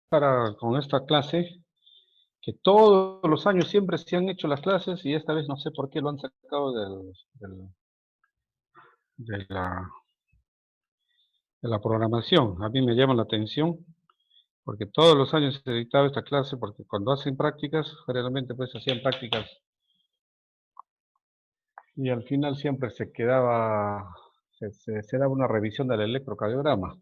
con esta clase, que todos los años siempre se han hecho las clases y esta vez no sé por qué lo han sacado de la programación. A mí me llama la atención porque todos los años se dictaba esta clase, porque cuando hacen prácticas, generalmente pues hacían prácticas y al final siempre se quedaba, se daba una revisión del electrocardiograma.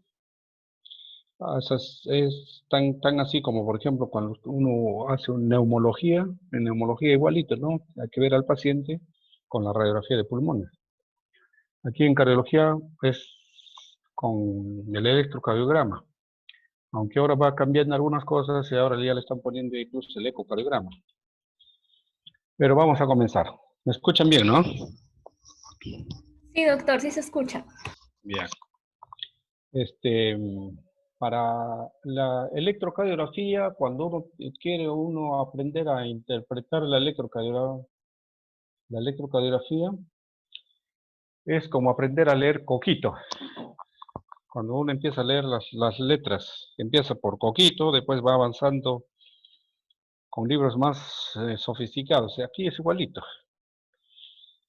Eso es tan así como, por ejemplo, cuando uno hace una neumología, en neumología igualito, ¿no? Hay que ver al paciente con la radiografía de pulmones. Aquí en cardiología es con el electrocardiograma, aunque ahora va cambiando algunas cosas y ahora ya le están poniendo incluso el ecocardiograma. Pero vamos a comenzar. ¿Me escuchan bien, no? Sí, doctor, sí se escucha. Bien. Para la electrocardiografía, cuando uno quiere aprender a interpretar la electrocardiografía, es como aprender a leer Coquito. Cuando uno empieza a leer las letras, empieza por Coquito, después va avanzando con libros más sofisticados. Y aquí es igualito.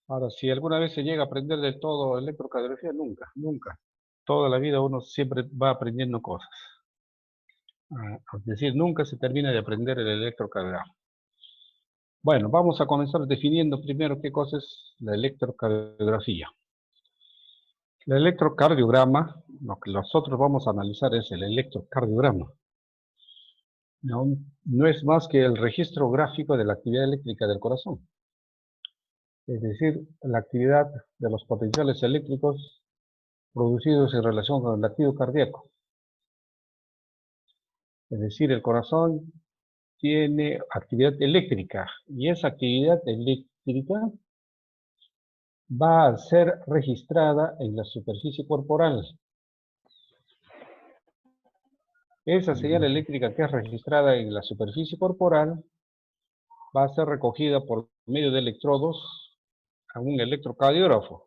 Ahora, si alguna vez se llega a aprender del todo electrocardiografía, nunca. Toda la vida uno siempre va aprendiendo cosas. Es decir, nunca se termina de aprender el electrocardiograma. Bueno, vamos a comenzar definiendo primero qué cosa es la electrocardiografía. El electrocardiograma, lo que nosotros vamos a analizar es el electrocardiograma. No es más que el registro gráfico de la actividad eléctrica del corazón. Es decir, la actividad de los potenciales eléctricos producidos en relación con el latido cardíaco. Es decir, el corazón tiene actividad eléctrica y esa actividad eléctrica va a ser registrada en la superficie corporal. Esa señal eléctrica que es registrada en la superficie corporal va a ser recogida por medio de electrodos a un electrocardiógrafo.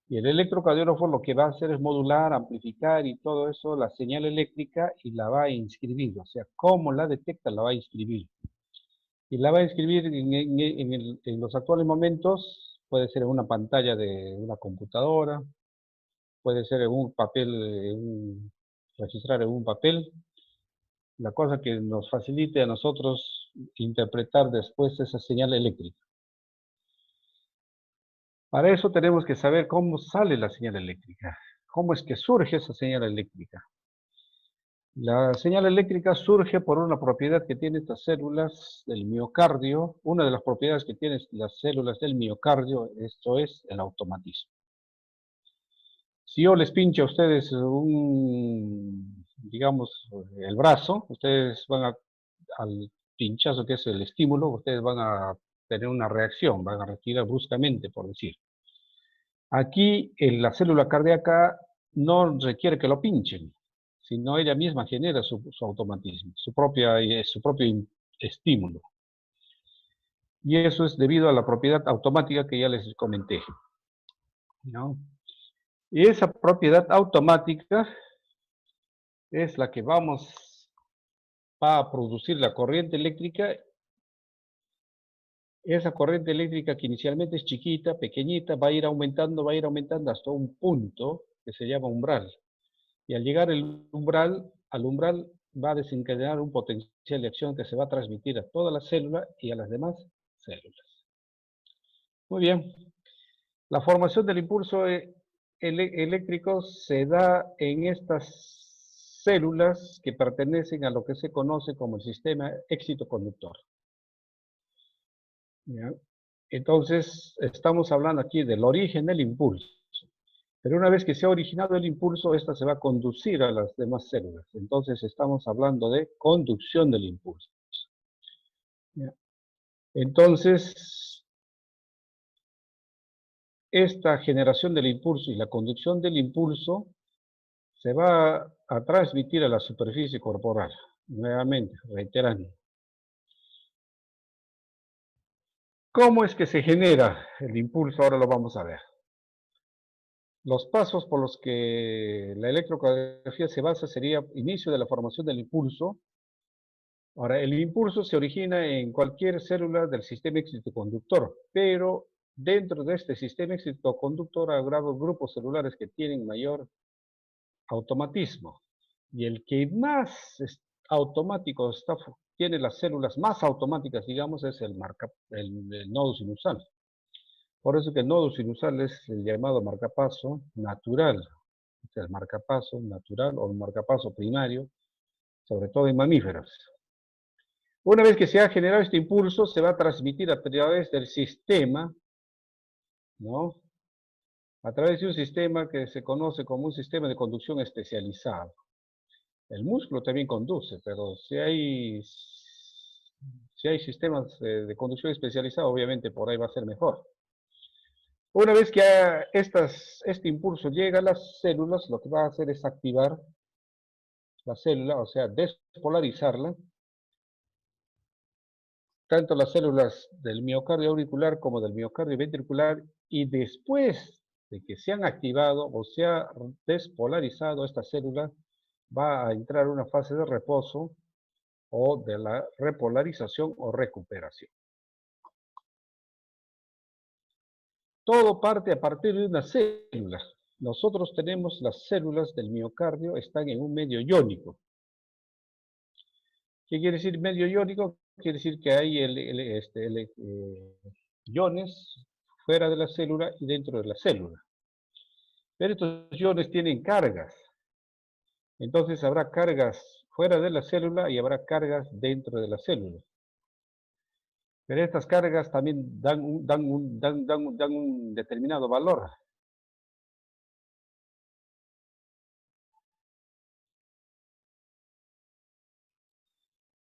Y el electrocardiógrafo lo que va a hacer es modular, amplificar y todo eso, la señal eléctrica, y la va a inscribir. O sea, cómo la detecta, la va a inscribir. Y la va a inscribir en los actuales momentos, puede ser en una pantalla de una computadora, puede ser en un papel, registrar en un papel. La cosa que nos facilite a nosotros interpretar después esa señal eléctrica. Para eso tenemos que saber cómo sale la señal eléctrica, cómo es que surge esa señal eléctrica. La señal eléctrica surge por una propiedad que tienen estas células del miocardio. Una de las propiedades que tienen las células del miocardio, esto es el automatismo. Si yo les pincho a ustedes digamos, el brazo, ustedes al pinchazo que es el estímulo, ustedes van a tener una reacción, van a respirar bruscamente, por decir. Aquí la célula cardíaca no requiere que lo pinchen, sino ella misma genera su automatismo, su propio estímulo. Y eso es debido a la propiedad automática que ya les comenté, ¿no? Y esa propiedad automática es la que va a producir la corriente eléctrica. Esa corriente eléctrica que inicialmente es chiquita, pequeñita, va a ir aumentando hasta un punto que se llama umbral. Y al llegar al umbral va a desencadenar un potencial de acción que se va a transmitir a toda la célula y a las demás células. Muy bien. La formación del impulso eléctrico se da en estas células que pertenecen a lo que se conoce como el sistema éxito conductor. ¿Ya? Entonces, estamos hablando aquí del origen del impulso. Pero una vez que se ha originado el impulso, esta se va a conducir a las demás células. Entonces, estamos hablando de conducción del impulso. ¿Ya? Entonces, esta generación del impulso y la conducción del impulso se va a transmitir a la superficie corporal. Nuevamente, reiterando. ¿Cómo es que se genera el impulso? Ahora lo vamos a ver. Los pasos por los que la electrocardiografía se basa sería inicio de la formación del impulso. Ahora, el impulso se origina en cualquier célula del sistema excitoconductor, pero dentro de este sistema excitoconductor habrá dos grupos celulares que tienen mayor automatismo. Y el que más automático tiene las células más automáticas, digamos, es el nodo sinusal. Por eso que el nodo sinusal es el llamado marcapaso natural. Es el marcapaso natural o el marcapaso primario, sobre todo en mamíferos. Una vez que se ha generado este impulso, se va a transmitir a través del sistema, ¿no? A través de un sistema que se conoce como un sistema de conducción especializado. El músculo también conduce, pero si hay sistemas de conducción especializado, obviamente por ahí va a ser mejor. Una vez que este impulso llega a las células, lo que va a hacer es activar la célula, o sea, despolarizarla, tanto las células del miocardio auricular como del miocardio ventricular, y después de que se han activado o se ha despolarizado esta célula, va a entrar una fase de reposo o de la repolarización o recuperación. Todo parte a partir de una célula. Nosotros tenemos las células del miocardio, están en un medio iónico. ¿Qué quiere decir medio iónico? Quiere decir que hay iones fuera de la célula y dentro de la célula. Pero estos iones tienen cargas. Entonces habrá cargas fuera de la célula y habrá cargas dentro de la célula. Pero estas cargas también dan un determinado valor.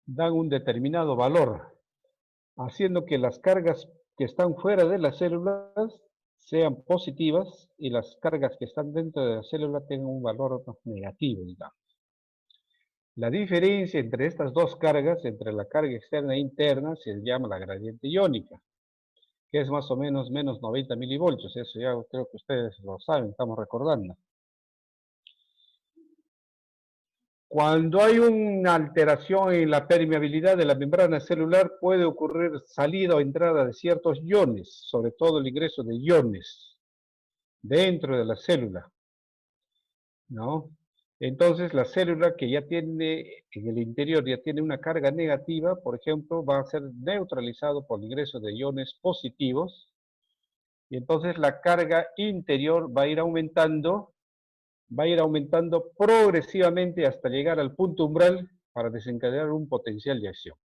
Dan un determinado valor, haciendo que las cargas que están fuera de las células sean positivas y las cargas que están dentro de la célula tengan un valor negativo, digamos. La diferencia entre estas dos cargas, entre la carga externa e interna, se llama la gradiente iónica, que es más o menos menos 90 milivoltios. Eso ya creo que ustedes lo saben, estamos recordando. Cuando hay una alteración en la permeabilidad de la membrana celular, puede ocurrir salida o entrada de ciertos iones, sobre todo el ingreso de iones dentro de la célula, ¿no? Entonces, la célula que ya tiene, en el interior ya tiene una carga negativa, por ejemplo, va a ser neutralizado por el ingreso de iones positivos, y entonces la carga interior va a ir aumentando progresivamente hasta llegar al punto umbral para desencadenar un potencial de acción.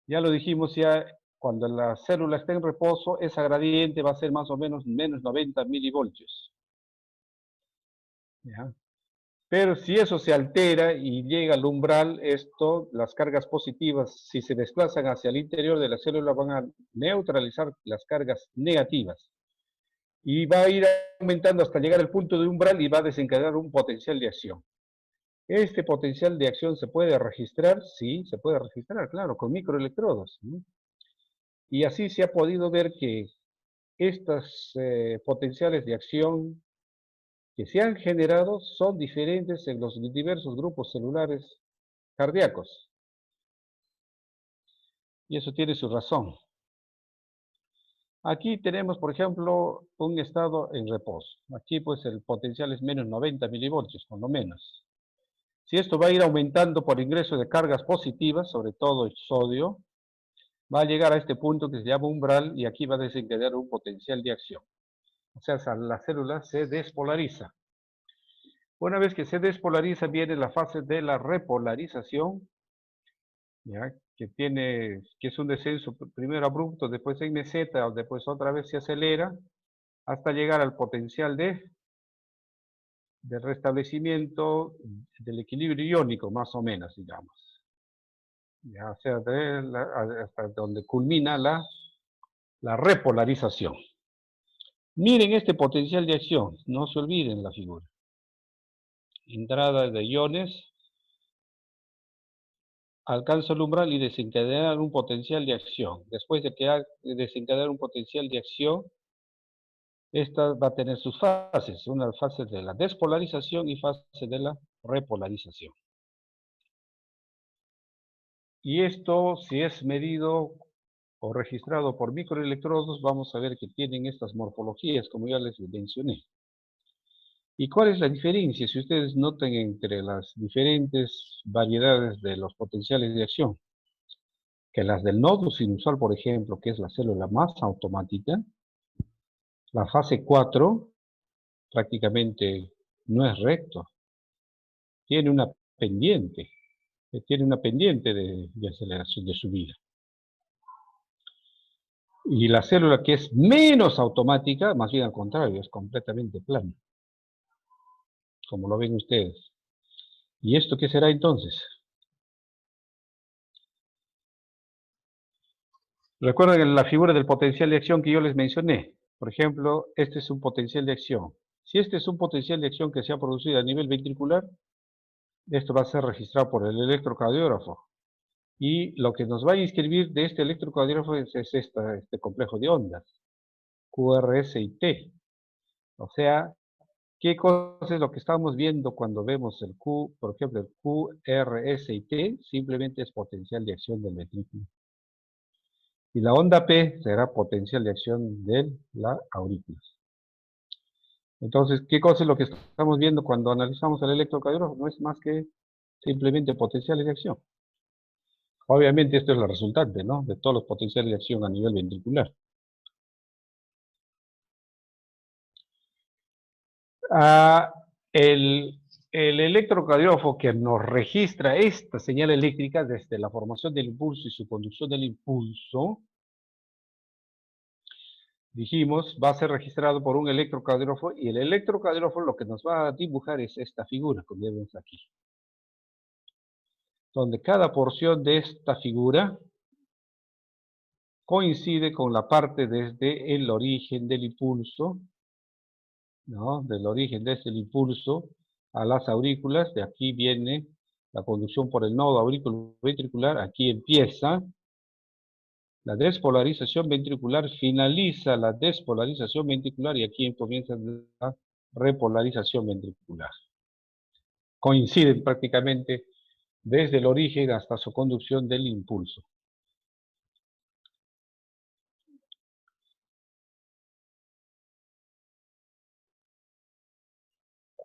Ya lo dijimos, ya cuando la célula está en reposo, esa gradiente va a ser más o menos menos 90 milivoltios. ¿Ya? Pero si eso se altera y llega al umbral, las cargas positivas, si se desplazan hacia el interior de la célula, van a neutralizar las cargas negativas. Y va a ir aumentando hasta llegar al punto de umbral y va a desencadenar un potencial de acción. ¿Este potencial de acción se puede registrar? Sí, se puede registrar, claro, con microelectrodos, ¿no? Y así se ha podido ver que estos potenciales de acción que se han generado son diferentes en los diversos grupos celulares cardíacos. Y eso tiene su razón. Aquí tenemos, por ejemplo, un estado en reposo. Aquí pues el potencial es menos 90 milivoltios, por lo menos. Si esto va a ir aumentando por ingreso de cargas positivas, sobre todo el sodio, va a llegar a este punto que se llama umbral y aquí va a desencadenar un potencial de acción. O sea, la célula se despolariza. Una vez que se despolariza, viene la fase de la repolarización, ¿ya? Que es un descenso primero abrupto, después en meseta, después otra vez se acelera, hasta llegar al potencial de restablecimiento del equilibrio iónico, más o menos, digamos. Ya, o sea, hasta donde culmina la repolarización. Miren este potencial de acción, no se olviden la figura. Entrada de iones, alcanza el umbral y desencadenar un potencial de acción. Después de desencadenar un potencial de acción, esta va a tener sus fases, una fase de la despolarización y fase de la repolarización. Y esto, si es medido o registrado por microelectrodos, vamos a ver que tienen estas morfologías, como ya les mencioné. ¿Y cuál es la diferencia? Si ustedes notan entre las diferentes variedades de los potenciales de acción, que las del nodo sinusal, por ejemplo, que es la célula más automática, la fase 4 prácticamente no es recto, tiene una pendiente, de aceleración de subida. Y la célula que es menos automática, más bien al contrario, es completamente plana, como lo ven ustedes. ¿Y esto qué será entonces? Recuerden la figura del potencial de acción que yo les mencioné. Por ejemplo, este es un potencial de acción. Si este es un potencial de acción que se ha producido a nivel ventricular, esto va a ser registrado por el electrocardiógrafo. Y lo que nos va a inscribir de este electrocardiógrafo es este complejo de ondas, QRS y T. O sea, ¿qué cosa es lo que estamos viendo cuando vemos el Q, por ejemplo, el QRS y T? Simplemente es potencial de acción del ventrículo. Y la onda P será potencial de acción de la aurícula. Entonces, ¿qué cosa es lo que estamos viendo cuando analizamos el electrocardiógrafo? No es más que simplemente potenciales de acción. Obviamente esto es la resultante, ¿no?, de todos los potenciales de acción a nivel ventricular. El electrocardiógrafo que nos registra esta señal eléctrica desde la formación del impulso y su conducción del impulso, dijimos, va a ser registrado por un electrocardiógrafo, y el electrocardiógrafo lo que nos va a dibujar es esta figura, como vemos aquí, donde cada porción de esta figura coincide con la parte desde el origen del impulso, ¿no?, del origen desde el impulso a las aurículas. De aquí viene la conducción por el nodo auriculoventricular, aquí empieza la despolarización ventricular, finaliza la despolarización ventricular y aquí comienza la repolarización ventricular. Coinciden prácticamente desde el origen hasta su conducción del impulso.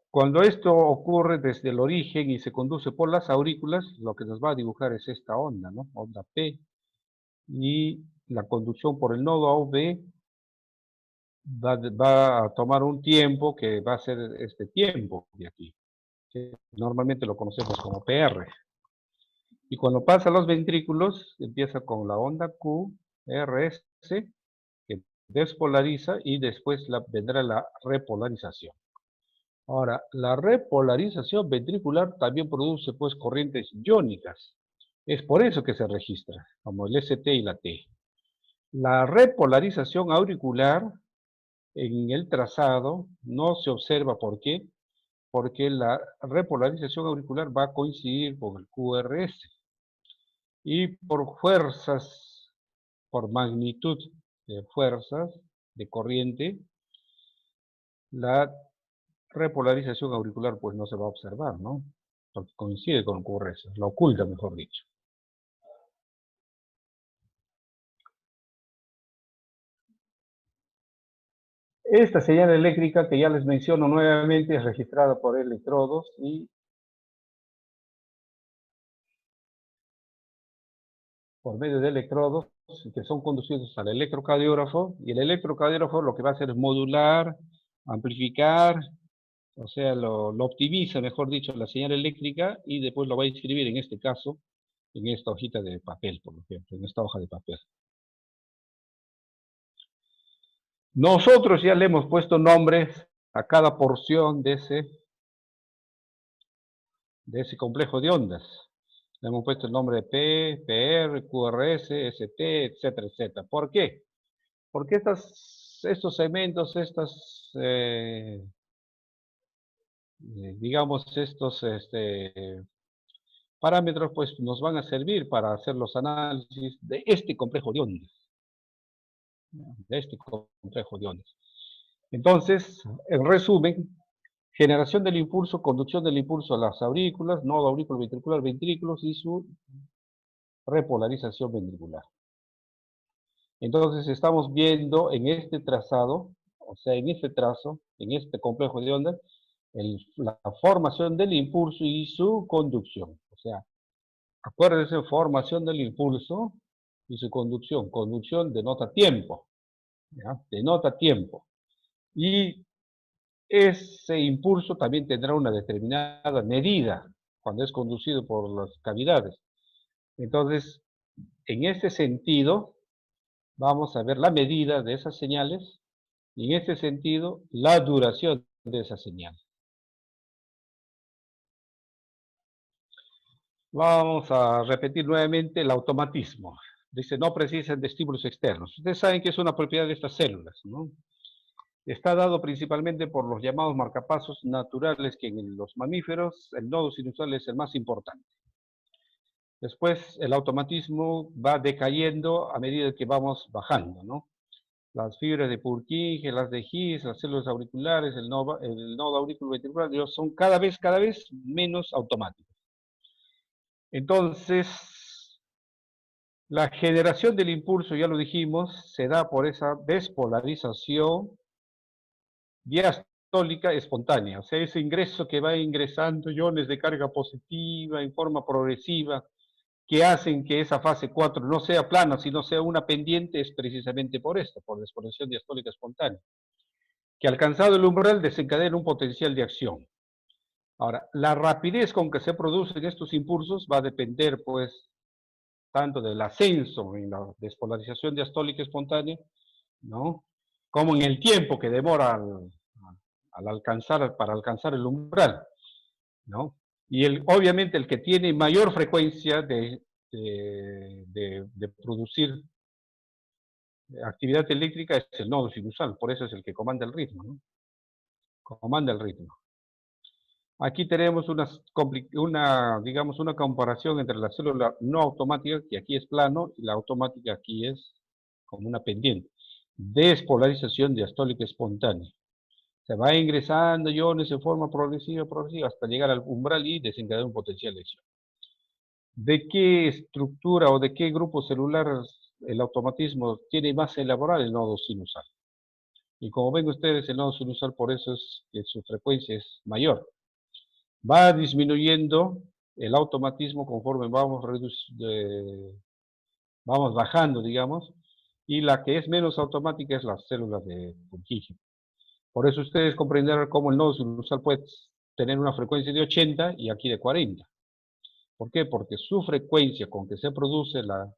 Cuando esto ocurre desde el origen y se conduce por las aurículas, lo que nos va a dibujar es esta onda, ¿no?, onda P, y la conducción por el nodo AV va a tomar un tiempo que va a ser este tiempo de aquí, que normalmente lo conocemos como PR. Y cuando pasa a los ventrículos, empieza con la onda Q, RS, que despolariza, y después vendrá la repolarización. Ahora, la repolarización ventricular también produce pues corrientes iónicas. Es por eso que se registra, como el ST y la T. La repolarización auricular en el trazado no se observa. ¿Por qué? Porque la repolarización auricular va a coincidir con el QRS. Y por fuerzas, por magnitud de fuerzas de corriente, la repolarización auricular pues no se va a observar, ¿no?, porque coincide con el QRS, lo oculta, mejor dicho. Esta señal eléctrica que ya les menciono nuevamente es registrada por electrodos y por medio de electrodos que son conducidos al electrocardiógrafo, y el electrocardiógrafo lo que va a hacer es modular, amplificar, o sea, lo optimiza, mejor dicho, la señal eléctrica, y después lo va a inscribir, en este caso, en esta hojita de papel, por ejemplo, en esta hoja de papel. Nosotros ya le hemos puesto nombres a cada porción de ese complejo de ondas. Le hemos puesto el nombre de P, PR, QRS, ST, etcétera, etcétera. ¿Por qué? Porque estos segmentos, digamos, estos parámetros, pues nos van a servir para hacer los análisis de este complejo de ondas. De este complejo de ondas. Entonces, en resumen, generación del impulso, conducción del impulso a las aurículas, nodo aurículo ventricular, ventrículos y su repolarización ventricular. Entonces, estamos viendo en este trazado, o sea, en este trazo, en este complejo de ondas, la formación del impulso y su conducción. O sea, acuérdense, formación del impulso y su conducción. Conducción denota tiempo, ¿ya? Denota tiempo. Y ese impulso también tendrá una determinada medida cuando es conducido por las cavidades. Entonces, en ese sentido, vamos a ver la medida de esas señales y en ese sentido, la duración de esa señal. Vamos a repetir nuevamente el automatismo. Dice, no precisan de estímulos externos. Ustedes saben que es una propiedad de estas células, ¿no? Está dado principalmente por los llamados marcapasos naturales, que en los mamíferos el nodo sinusal es el más importante. Después el automatismo va decayendo a medida que vamos bajando, ¿no? Las fibras de Purkinje, las de His, las células auriculares, el nodo aurículo ventricular, son cada vez menos automáticos. Entonces, la generación del impulso, ya lo dijimos, se da por esa despolarización diastólica espontánea, o sea, ese ingreso que va ingresando iones de carga positiva en forma progresiva, que hacen que esa fase 4 no sea plana, sino sea una pendiente, es precisamente por esto, por despolarización diastólica espontánea, que alcanzado el umbral desencadena un potencial de acción. Ahora, la rapidez con que se producen estos impulsos va a depender, pues, tanto del ascenso en la despolarización diastólica espontánea, ¿no? Como en el tiempo que demora para alcanzar el umbral, ¿no? Y obviamente el que tiene mayor frecuencia de producir actividad eléctrica es el nodo sinusal, por eso es el que comanda el ritmo, ¿no? Comanda el ritmo. Aquí tenemos digamos, una comparación entre la célula no automática, que aquí es plano, y la automática aquí es como una pendiente. Despolarización diastólica espontánea. Se va ingresando iones en forma progresiva, hasta llegar al umbral y desencadenar un potencial de acción. ¿De qué estructura o de qué grupo celular el automatismo tiene más elaborado? El nodo sinusal. Y como ven ustedes, el nodo sinusal por eso es que su frecuencia es mayor. Va disminuyendo el automatismo conforme vamos bajando, digamos, y la que es menos automática es las células de Purkinje. Por eso ustedes comprenderán cómo el nodo sinusal puede tener una frecuencia de 80 y aquí de 40. ¿Por qué? Porque su frecuencia con que se produce la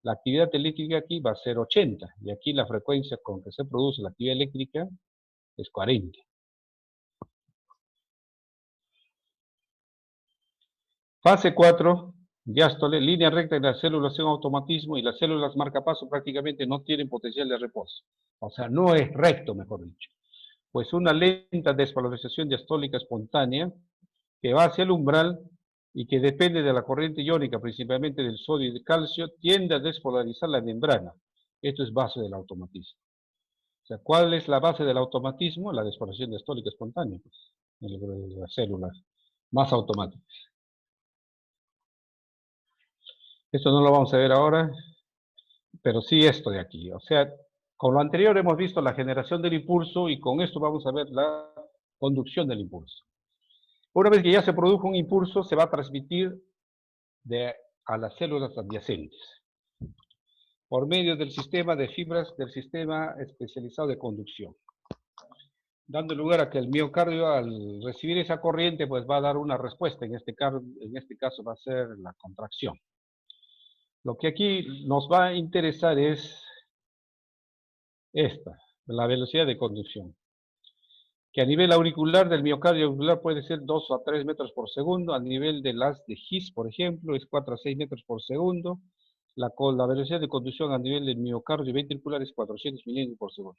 actividad eléctrica aquí va a ser 80, y aquí la frecuencia con que se produce la actividad eléctrica es 40. Fase 4, diástole, línea recta en las células en automatismo, y las células marcapaso prácticamente no tienen potencial de reposo. O sea, no es recto, mejor dicho. Pues una lenta despolarización diastólica espontánea que va hacia el umbral y que depende de la corriente iónica, principalmente del sodio y del calcio, tiende a despolarizar la membrana. Esto es base del automatismo. O sea, ¿cuál es la base del automatismo? La despolarización diastólica espontánea, pues, en las células más automáticas. Esto no lo vamos a ver ahora, pero sí esto de aquí. O sea, con lo anterior hemos visto la generación del impulso y con esto vamos a ver la conducción del impulso. Una vez que ya se produjo un impulso, se va a transmitir a las células adyacentes por medio del sistema de fibras del sistema especializado de conducción, dando lugar a que el miocardio, al recibir esa corriente, pues va a dar una respuesta. En este caso va a ser la contracción. Lo que aquí nos va a interesar es la velocidad de conducción, que a nivel auricular del miocardio auricular puede ser 2 a 3 metros por segundo, a nivel de las de His, por ejemplo, es 4 a 6 metros por segundo, la velocidad de conducción a nivel del miocardio ventricular es 400 milímetros por segundo.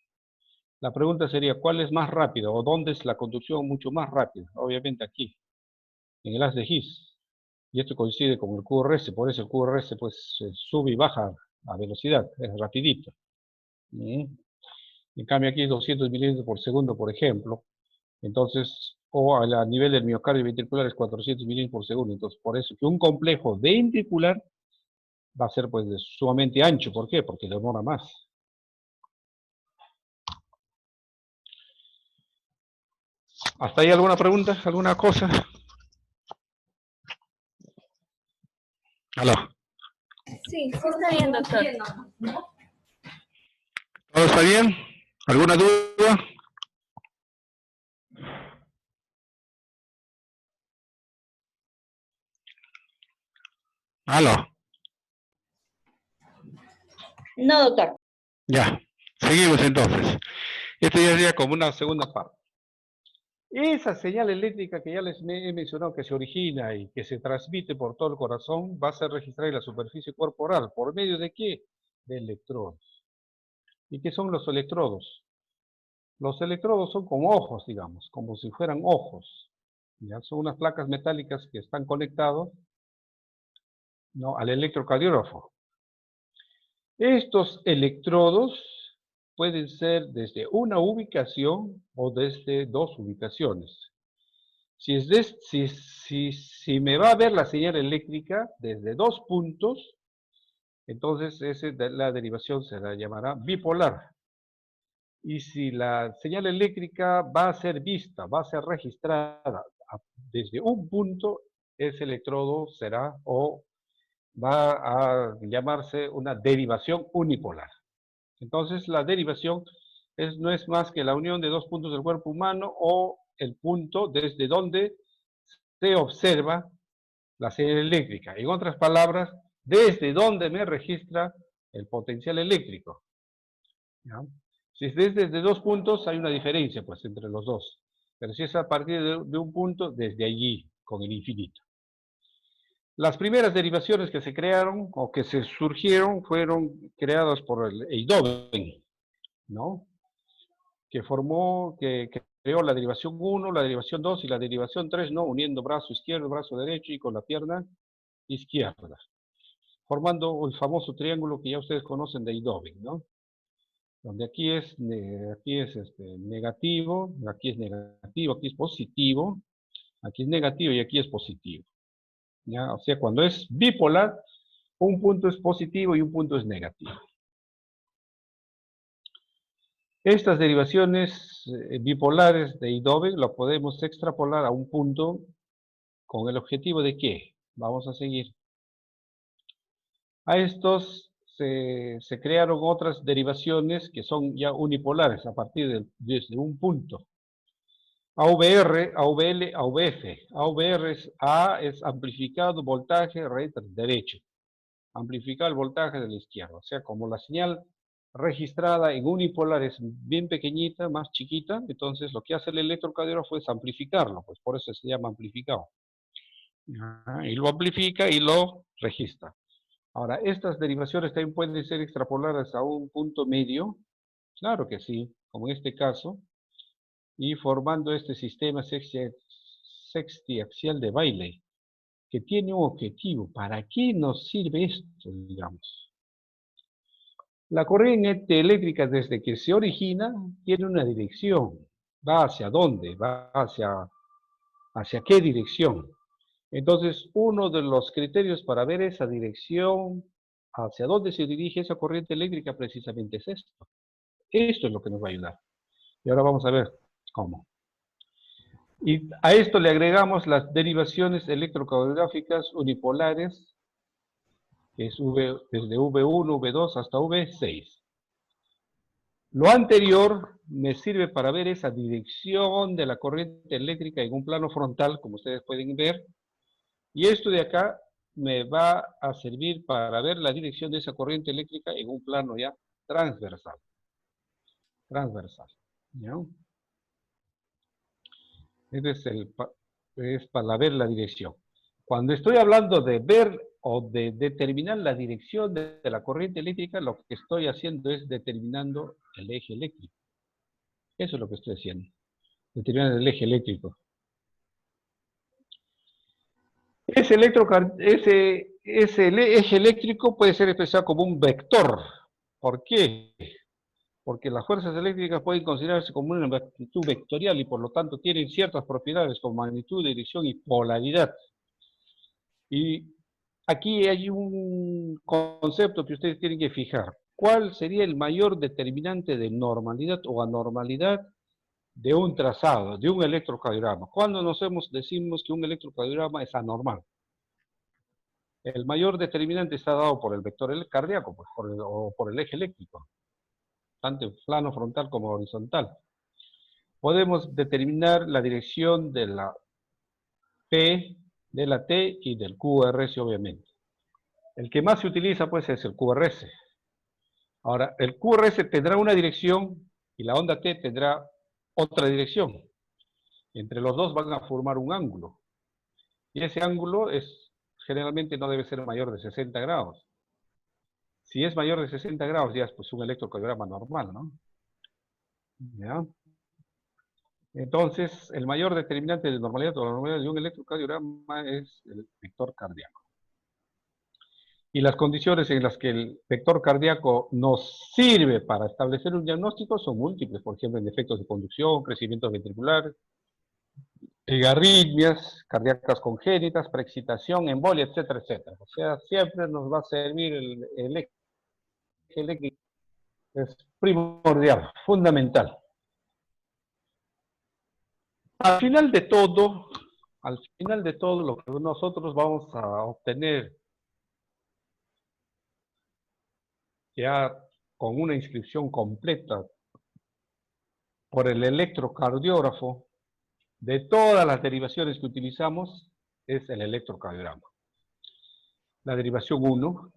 La pregunta sería, ¿cuál es más rápido o dónde es la conducción mucho más rápida? Obviamente aquí, en el haz de His. Y esto coincide con el QRS, por eso el QRS pues sube y baja a velocidad, es rapidito. En cambio aquí es 200 milímetros por segundo, por ejemplo. Entonces, o a nivel del miocardio ventricular es 400 milímetros por segundo. Entonces, por eso que un complejo ventricular va a ser pues sumamente ancho. ¿Por qué? Porque demora más. ¿Hasta ahí alguna pregunta? ¿Alguna cosa? ¿Aló? Sí, sí está bien, doctor. ¿Todo está bien? ¿Alguna duda? ¿Aló? No, doctor. Ya, seguimos entonces. Esto ya sería como una segunda parte. Esa señal eléctrica que ya les he mencionado que se origina y que se transmite por todo el corazón va a ser registrada en la superficie corporal. ¿Por medio de qué? De electrodos. ¿Y qué son los electrodos? Los electrodos son como ojos, digamos, como si fueran ojos. Ya son unas placas metálicas que están conectados, ¿no?, al electrocardiógrafo. Estos electrodos pueden ser desde una ubicación o desde dos ubicaciones. Si me va a ver la señal eléctrica desde dos puntos, entonces la derivación se la llamará bipolar. Y si la señal eléctrica va a ser vista, va a ser registrada desde un punto, ese electrodo será o va a llamarse una derivación unipolar. Entonces la derivación no es más que la unión de dos puntos del cuerpo humano o el punto desde donde se observa la señal eléctrica. En otras palabras, desde donde me registra el potencial eléctrico. ¿Ya? Si es desde dos puntos, hay una diferencia pues entre los dos. Pero si es a partir de un punto, desde allí, con el infinito. Las primeras derivaciones que se crearon o que se surgieron fueron creadas por el Eindhoven, ¿no? Que creó la derivación 1, la derivación 2 y la derivación 3, ¿no? Uniendo brazo izquierdo, brazo derecho y con la pierna izquierda, formando el famoso triángulo que ya ustedes conocen de Eindhoven, ¿no? Donde aquí es negativo, aquí es negativo, aquí es positivo, aquí es negativo y aquí es positivo. ¿Ya? O sea, cuando es bipolar, un punto es positivo y un punto es negativo. Estas derivaciones bipolares de Eindhoven lo podemos extrapolar a un punto con el objetivo de ¿qué? Vamos a seguir. A estos se crearon otras derivaciones que son ya unipolares a partir desde un punto. AVR, AVL, AVF. AVR es A es amplificado voltaje red derecho. Amplificar el voltaje de la izquierda. O sea, como la señal registrada en unipolar es bien pequeñita, más chiquita, entonces lo que hace el electrocardiógrafo es amplificarlo, pues por eso se llama amplificado. Y lo amplifica y lo registra. Ahora, estas derivaciones también pueden ser extrapoladas a un punto medio, claro que sí, como en este caso, y formando este sistema sextiaxial de Bailey, que tiene un objetivo. ¿Para qué nos sirve esto, digamos? La corriente eléctrica desde que se origina tiene una dirección. ¿Va hacia dónde? ¿Va hacia qué dirección? Entonces, uno de los criterios para ver esa dirección, hacia dónde se dirige esa corriente eléctrica, precisamente es esto. Esto es lo que nos va a ayudar. Y ahora vamos a ver cómo. Y a esto le agregamos las derivaciones electrocardiográficas unipolares, que es desde V1, V2 hasta V6. Lo anterior me sirve para ver esa dirección de la corriente eléctrica en un plano frontal, como ustedes pueden ver. Y esto de acá me va a servir para ver la dirección de esa corriente eléctrica en un plano ya transversal. Transversal. ¿Ya? Es para ver la dirección. Cuando estoy hablando de ver o de determinar la dirección de la corriente eléctrica, lo que estoy haciendo es determinando el eje eléctrico. Eso es lo que estoy haciendo. Determinar el eje eléctrico. Ese eje eléctrico puede ser expresado como un vector. ¿Por qué? porque las fuerzas eléctricas pueden considerarse como una magnitud vectorial y por lo tanto tienen ciertas propiedades como magnitud, dirección y polaridad. Y aquí hay un concepto que ustedes tienen que fijar. ¿Cuál sería el mayor determinante de normalidad o anormalidad de un trazado, de un electrocardiograma? ¿Cuándo decimos que un electrocardiograma es anormal? El mayor determinante está dado por el vector cardíaco, pues, o por el eje eléctrico, tanto en plano frontal como horizontal. Podemos determinar la dirección de la P, de la T y del QRS, obviamente. El que más se utiliza, pues, es el QRS. Ahora, el QRS tendrá una dirección y la onda T tendrá otra dirección. Entre los dos van a formar un ángulo. Y ese ángulo generalmente no debe ser mayor de 60 grados. Si es mayor de 60 grados, ya es pues, un electrocardiograma normal, ¿no? ¿Ya? Entonces, el mayor determinante de normalidad o la normalidad de un electrocardiograma es el vector cardíaco. Y las condiciones en las que el vector cardíaco nos sirve para establecer un diagnóstico son múltiples, por ejemplo, en defectos de conducción, crecimiento ventricular, arritmias cardíacas congénitas, preexcitación, embolia, etcétera, etcétera. O sea, siempre nos va a servir el eje eléctrico, es primordial, fundamental. Al final de todo, lo que nosotros vamos a obtener ya con una inscripción completa por el electrocardiógrafo de todas las derivaciones que utilizamos es el electrocardiograma. La derivación 1,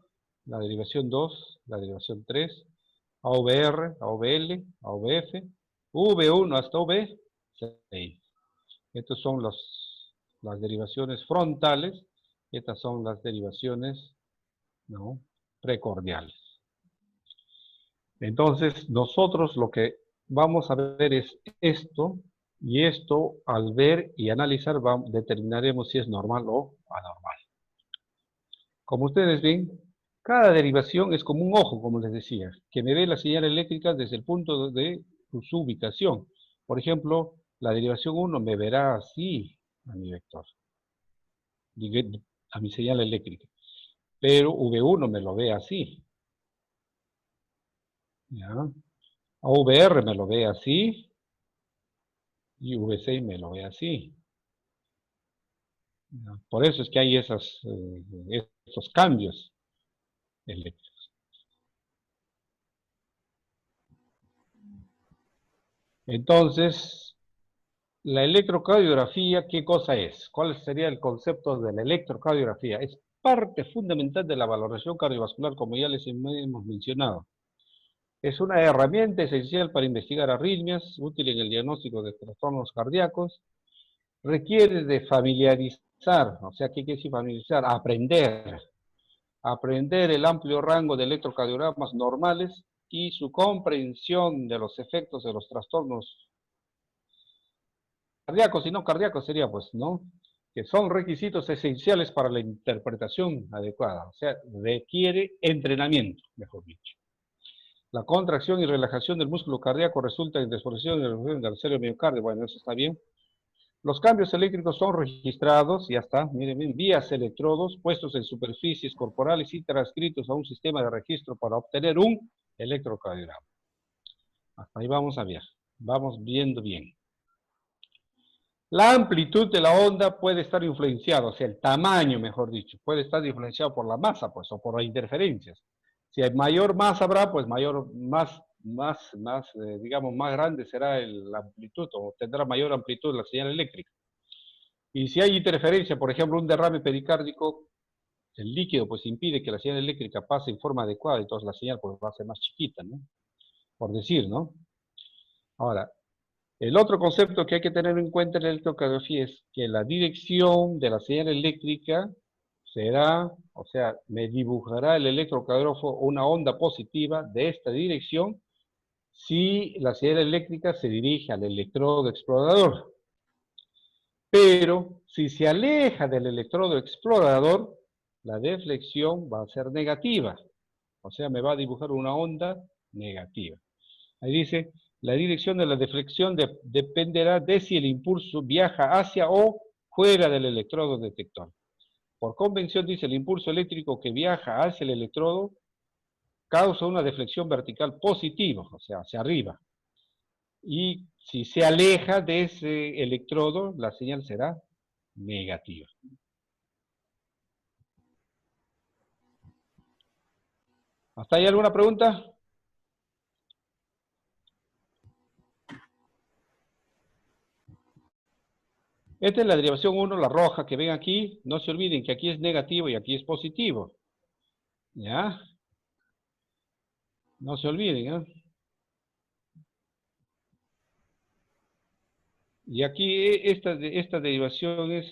la derivación 2, la derivación 3, AVR, AVL, AVF, V1 hasta V6. Estas son las derivaciones frontales y estas son las derivaciones precordiales. Entonces, nosotros lo que vamos a ver es esto, y esto al ver y analizar determinaremos si es normal o anormal. Como ustedes ven, cada derivación es como un ojo, como les decía, que me ve la señal eléctrica desde el punto de su ubicación. Por ejemplo, la derivación 1 me verá así a mi vector, a mi señal eléctrica, pero V1 me lo ve así. ¿Ya? AVR me lo ve así y V6 me lo ve así. ¿Ya? Por eso es que hay esos cambios eléctricos. Entonces, la electrocardiografía, ¿qué cosa es? ¿Cuál sería el concepto de la electrocardiografía? Es parte fundamental de la valoración cardiovascular, como ya les hemos mencionado. Es una herramienta esencial para investigar arritmias, útil en el diagnóstico de trastornos cardíacos. Requiere de familiarizar, o sea, ¿qué quiere decir familiarizar? Aprender el amplio rango de electrocardiogramas normales y su comprensión de los efectos de los trastornos cardíacos y no cardíacos sería, pues, ¿no? Que son requisitos esenciales para la interpretación adecuada, o sea, requiere entrenamiento, mejor dicho. La contracción y relajación del músculo cardíaco resulta en desformación del cerebro miocardio, bueno, eso está bien. Los cambios eléctricos son registrados, ya está, miren bien, vías electrodos puestos en superficies corporales y transcritos a un sistema de registro para obtener un electrocardiograma. Hasta ahí vamos a ver, vamos viendo bien. La amplitud de la onda puede estar influenciada, o sea, el tamaño, mejor dicho, puede estar influenciado por la masa, pues, o por las interferencias. Si hay mayor masa habrá, pues digamos, más grande será la amplitud, o tendrá mayor amplitud la señal eléctrica. Y si hay interferencia, por ejemplo, un derrame pericárdico, el líquido pues impide que la señal eléctrica pase en forma adecuada, entonces la señal pues va a ser más chiquita, ¿no? Por decir, ¿no? Ahora, el otro concepto que hay que tener en cuenta en la electrocardiografía es que la dirección de la señal eléctrica será, o sea, me dibujará el electrocardiógrafo una onda positiva de esta dirección si la señal eléctrica se dirige al electrodo explorador. Pero si se aleja del electrodo explorador, la deflexión va a ser negativa. O sea, me va a dibujar una onda negativa. Ahí dice, la dirección de la deflexión dependerá de si el impulso viaja hacia o fuera del electrodo detector. Por convención, dice, el impulso eléctrico que viaja hacia el electrodo causa una deflexión vertical positiva, o sea, hacia arriba. Y si se aleja de ese electrodo, la señal será negativa. ¿Hasta ahí alguna pregunta? Esta es la derivación 1, la roja que ven aquí. No se olviden que aquí es negativo y aquí es positivo. ¿Ya? No se olviden, ¿eh? Y aquí esta derivación es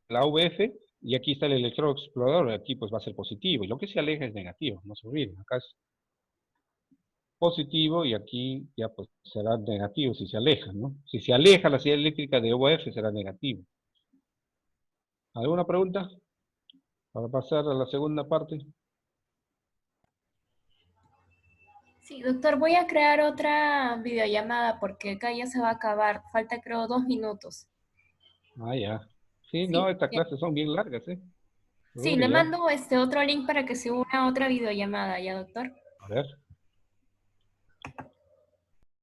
la VF, y aquí está el electrodo explorador, aquí pues va a ser positivo, y lo que se aleja es negativo, no se olviden, acá es positivo y aquí ya pues será negativo si se aleja, ¿no? Si se aleja la señal eléctrica de VF será negativo. ¿Alguna pregunta? Para pasar a la segunda parte. Sí, doctor, voy a crear otra videollamada porque acá ya se va a acabar. Falta creo 2 minutos. Ah, ya. Sí, no, Sí, estas ya. clases son bien largas, ¿eh? Sí, Uy, le ya. mando otro link para que se una a otra videollamada, ¿ya, doctor? A ver.